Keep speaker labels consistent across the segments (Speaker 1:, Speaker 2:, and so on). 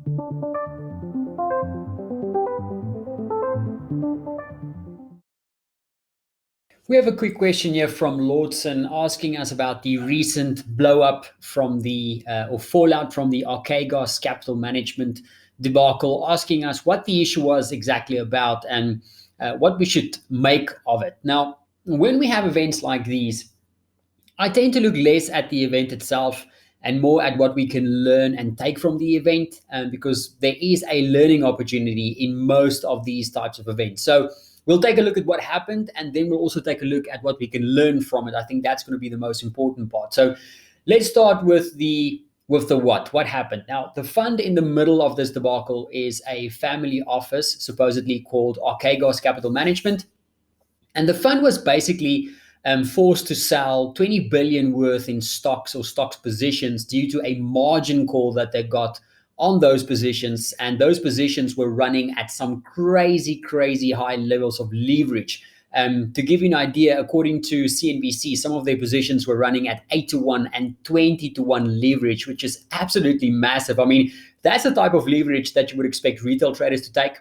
Speaker 1: We have a quick question here from Lordson asking us about the recent blow up from the or fallout from the Archegos capital management debacle, asking us what the issue was exactly about and what we should make of it. Now, when we have events like these, I tend to look less at the event itself and more at what we can learn and take from the event, because there is a learning opportunity in most of these types of events. So we'll take a look at what happened, and then we'll also take a look at what we can learn from it. I think that's going to be the most important part. So let's start with the what happened. Now, the fund in the middle of this debacle is a family office, supposedly called Archegos Capital Management. And the fund was basically forced to sell 20 billion worth in stocks or stocks positions due to a margin call that they got on those positions. And those positions were running at some crazy high levels of leverage. To give you an idea, according to CNBC, some of their positions were running at 8-to-1 and 20-to-1 leverage, which is absolutely massive. I mean, that's the type of leverage that you would expect retail traders to take.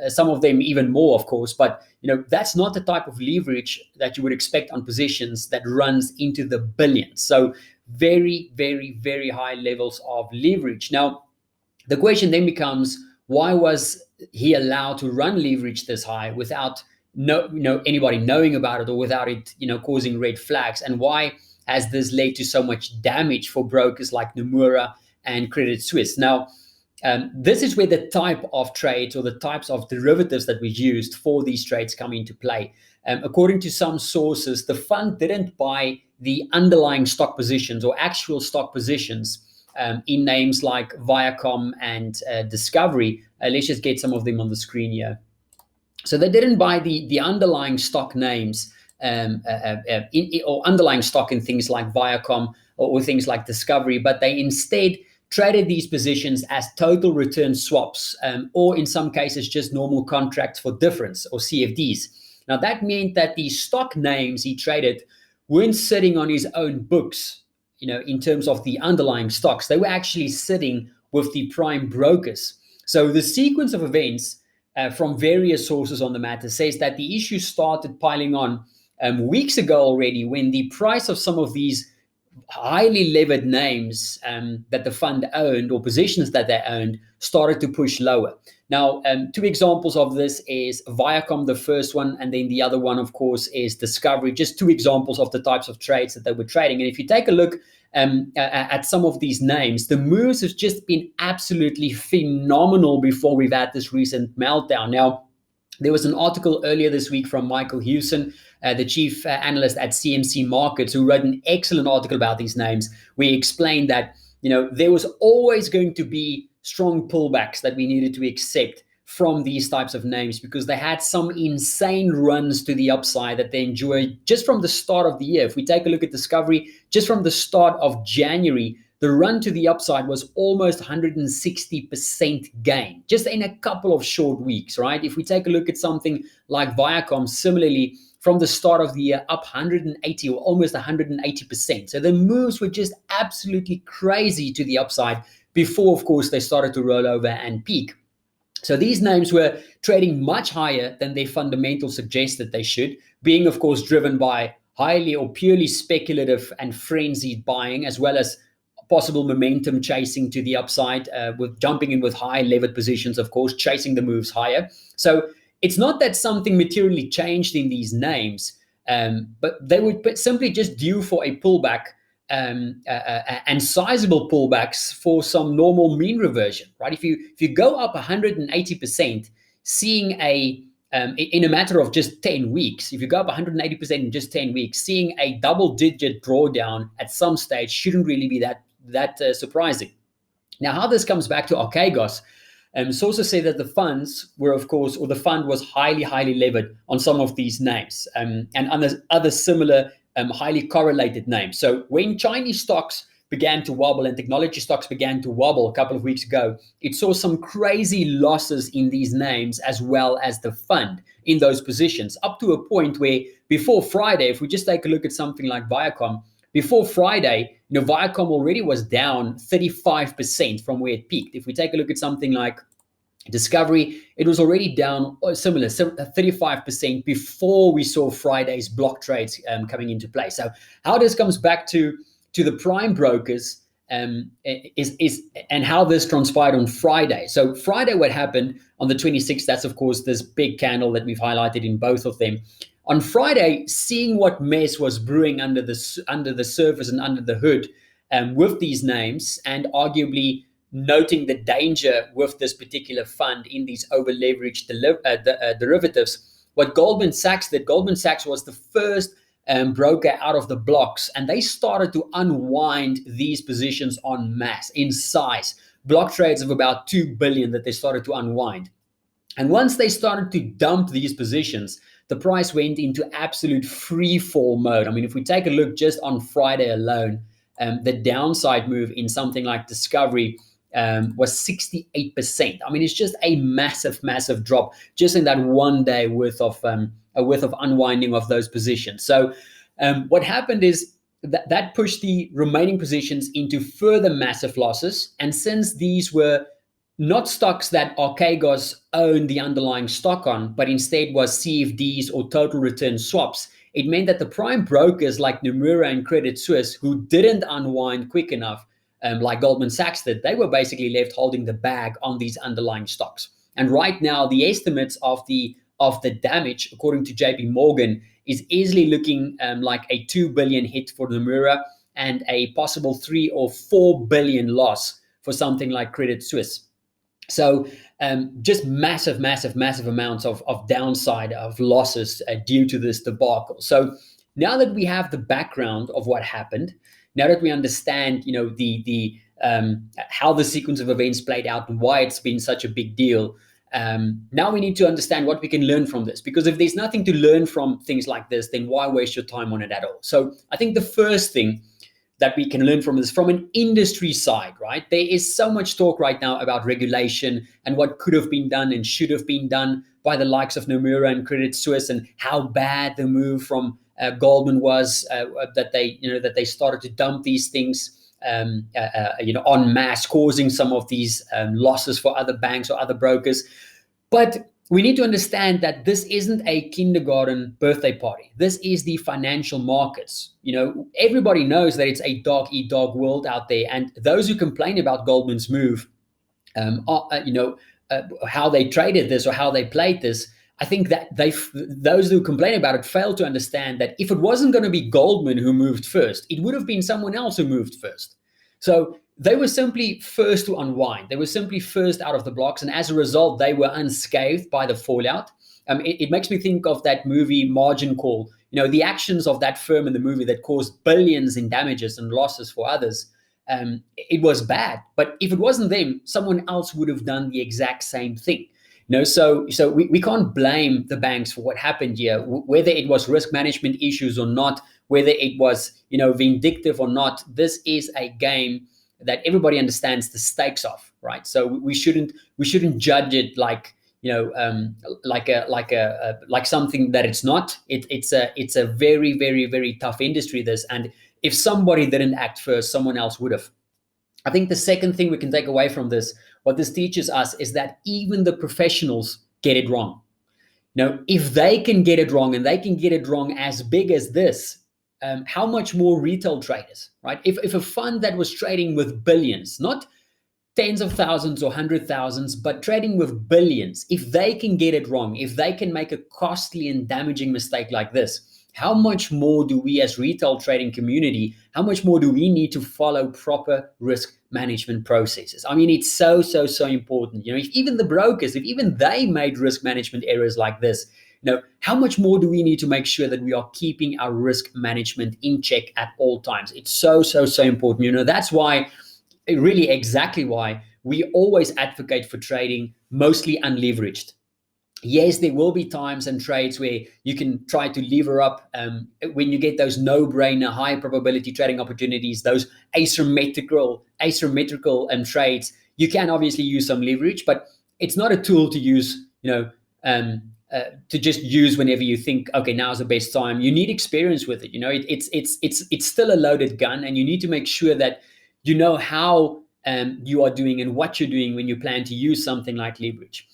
Speaker 1: Some of them even more, of course, but that's not the type of leverage that you would expect on positions that runs into the billions. So very high levels of leverage. Now, the question then becomes, why was he allowed to run leverage this high without anybody knowing about it, or without it causing red flags? And why has this led to so much damage for brokers like Nomura and Credit Suisse? Now, this is where the type of trades or the types of derivatives that we used for these trades come into play. According to some sources, the fund didn't buy the underlying stock positions or actual stock positions in names like Viacom and Discovery. Let's just get some of them on the screen here. So they didn't buy the underlying stock names or underlying stock in things like Viacom or things like Discovery, but they instead traded these positions as total return swaps, or in some cases just normal contracts for difference, or CFDs. Now, that meant that the stock names he traded weren't sitting on his own books, in terms of the underlying stocks. They were actually sitting with the prime brokers. So the sequence of events from various sources on the matter says that the issue started piling on weeks ago already, when the price of some of these highly levered names that the fund owned, or positions that they owned, started to push lower. Now, two examples of this is Viacom, the first one, and then the other one, of course, is Discovery. Just two examples of the types of trades that they were trading. And if you take a look at some of these names, the moves have just been absolutely phenomenal before we've had this recent meltdown. Now, there was an article earlier this week from Michael Hewson, the chief analyst at CMC Markets, who wrote an excellent article about these names. We explained that there was always going to be strong pullbacks that we needed to accept from these types of names, because they had some insane runs to the upside that they enjoyed just from the start of the year. If we take a look at Discovery, just from the start of January, the run to the upside was almost 160% gain, just in a couple of short weeks, right? If we take a look at something like Viacom, similarly, from the start of the year, up 180 or almost 180%. So the moves were just absolutely crazy to the upside before, of course, they started to roll over and peak. So these names were trading much higher than their fundamentals suggested they should, being, of course, driven by highly or purely speculative and frenzied buying, as well as possible momentum chasing to the upside, with jumping in with high levered positions, of course, chasing the moves higher. So it's not that something materially changed in these names, but they were simply just due for a pullback, and sizable pullbacks for some normal mean reversion, right? If you go up 180%, seeing in a matter of just 10 weeks, if you go up 180% in just 10 weeks, seeing a double-digit drawdown at some stage shouldn't really be that surprising. Now, how this comes back to Archegos, sources say that the funds were, of course, or the fund was highly levered on some of these names, and other similar highly correlated names. So when Chinese stocks began to wobble and technology stocks began to wobble a couple of weeks ago, it saw some crazy losses in these names as well as the fund in those positions, up to a point where before Friday, if we just take a look at something like Viacom, before Friday, Viacom already was down 35% from where it peaked. If we take a look at something like Discovery, it was already down similar, 35% before we saw Friday's block trades coming into play. So how this comes back to the prime brokers is and how this transpired on Friday. So Friday, what happened on the 26th, that's of course this big candle that we've highlighted in both of them. On Friday, seeing what mess was brewing under the surface and under the hood with these names, and arguably noting the danger with this particular fund in these over-leveraged derivatives, what Goldman Sachs did, Goldman Sachs was the first broker out of the blocks, and they started to unwind these positions en masse in size. Block trades of about 2 billion that they started to unwind. And once they started to dump these positions, the price went into absolute free fall mode. I mean, if we take a look just on Friday alone, the downside move in something like Discovery was 68%. I mean, it's just a massive, massive drop just in that 1 day worth of unwinding of those positions. So what happened is that pushed the remaining positions into further massive losses. And since these were not stocks that Archegos owned the underlying stock on, but instead was CFDs or total return swaps, it meant that the prime brokers like Nomura and Credit Suisse, who didn't unwind quick enough, like Goldman Sachs did, they were basically left holding the bag on these underlying stocks. And right now, the estimates of the damage, according to JP Morgan, is easily looking like a 2 billion hit for Nomura and a possible 3 or 4 billion loss for something like Credit Suisse. So just massive, massive, massive amounts of downside of losses due to this debacle. So now that we have the background of what happened, now that we understand, the how the sequence of events played out and why it's been such a big deal, now we need to understand what we can learn from this. Because if there's nothing to learn from things like this, then why waste your time on it at all? So I think the first thing that we can learn from this from an industry side, right? There is so much talk right now about regulation and what could have been done and should have been done by the likes of Nomura and Credit Suisse, and how bad the move from Goldman was, that they started to dump these things en masse, causing some of these losses for other banks or other brokers. But we need to understand that this isn't a kindergarten birthday party. This is the financial markets. Everybody knows that it's a dog-eat-dog world out there. And those who complain about Goldman's move, how they traded this or how they played this, I think that those who complain about it fail to understand that if it wasn't going to be Goldman who moved first, it would have been someone else who moved first. So they were simply first to unwind. They were simply first out of the blocks. And as a result, they were unscathed by the fallout. It makes me think of that movie Margin Call. The actions of that firm in the movie that caused billions in damages and losses for others. It was bad. But if it wasn't them, someone else would have done the exact same thing. So we can't blame the banks for what happened here, whether it was risk management issues or not, whether it was vindictive or not. This is a game that everybody understands the stakes of, right? So we shouldn't judge it like like something that it's not. It's a very, very, very tough industry, this, and if somebody didn't act first, someone else would have. I think the second thing we can take away from this, what this teaches us, is that even the professionals get it wrong. If they can get it wrong, and they can get it wrong as big as this, how much more retail traders, right? If a fund that was trading with billions, not tens of thousands or 100,000s, but trading with billions, if they can get it wrong, if they can make a costly and damaging mistake like this, how much more do we as retail trading community, how much more do we need to follow proper risk management processes? I mean, it's so important. If even the brokers, if even they made risk management errors like this, how much more do we need to make sure that we are keeping our risk management in check at all times? It's so important. That's why, really exactly why, we always advocate for trading mostly unleveraged. Yes, there will be times and trades where you can try to lever up when you get those no-brainer, high probability trading opportunities, those asymmetrical trades. You can obviously use some leverage, but it's not a tool to use, to just use whenever you think, okay, now's the best time. You need experience with it. It's still a loaded gun, and you need to make sure that you know how you are doing and what you're doing when you plan to use something like leverage.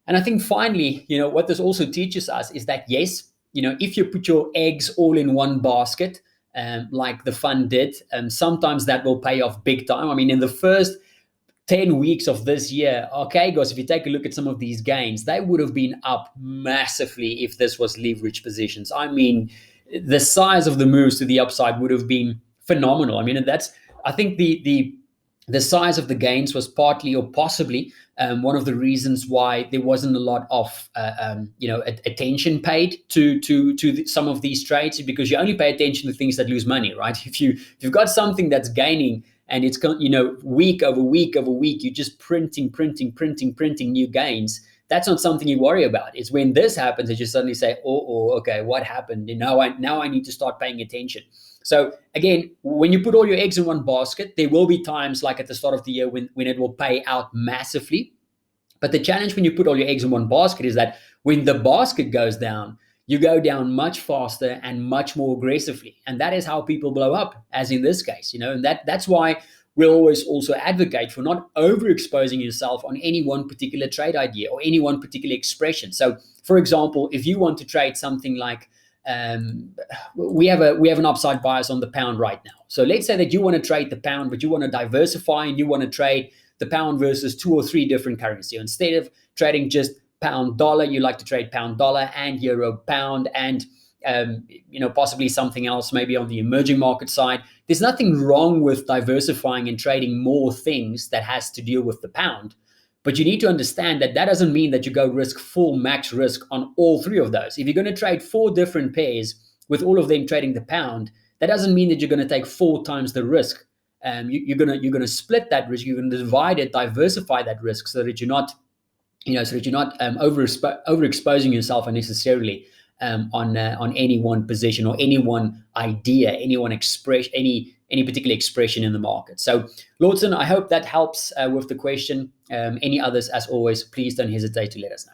Speaker 1: And I think finally, what this also teaches us is that, yes, if you put your eggs all in one basket, like the fund did, sometimes that will pay off big time. I mean, in the first 10 weeks of this year, Archegos, if you take a look at some of these gains, they would have been up massively if this was leverage positions. I mean, the size of the moves to the upside would have been phenomenal. I mean, I think the size of the gains was partly or possibly one of the reasons why there wasn't a lot of attention paid to some of these trades, because you only pay attention to things that lose money, right? If you've got something that's gaining and it's week over week over week, you're just printing new gains. That's not something you worry about. It's when this happens that you suddenly say, oh, okay, what happened? Now I need to start paying attention. So again, when you put all your eggs in one basket, there will be times like at the start of the year when it will pay out massively. But the challenge when you put all your eggs in one basket is that when the basket goes down, you go down much faster and much more aggressively. And that is how people blow up, as in this case, and that's why we'll always also advocate for not overexposing yourself on any one particular trade idea or any one particular expression. So, for example, if you want to trade something like, we have an upside bias on the pound right now. So let's say that you want to trade the pound, but you want to diversify and you want to trade the pound versus 2 or 3 different currencies. Instead of trading just pound dollar, you like to trade pound dollar and euro pound and possibly something else, maybe on the emerging market side. There's nothing wrong with diversifying and trading more things that has to deal with the pound. But you need to understand that doesn't mean that you go risk full max risk on all 3 of those. If you're going to trade 4 different pairs with all of them trading the pound, that doesn't mean that you're going to take 4 times the risk. You're going to split that risk. You're going to divide it, diversify that risk, so that you're not overexposing yourself unnecessarily on any one position or any one idea, any one expression, any particular expression in the market. So, Lordson, I hope that helps with the question. Any others, as always, please don't hesitate to let us know.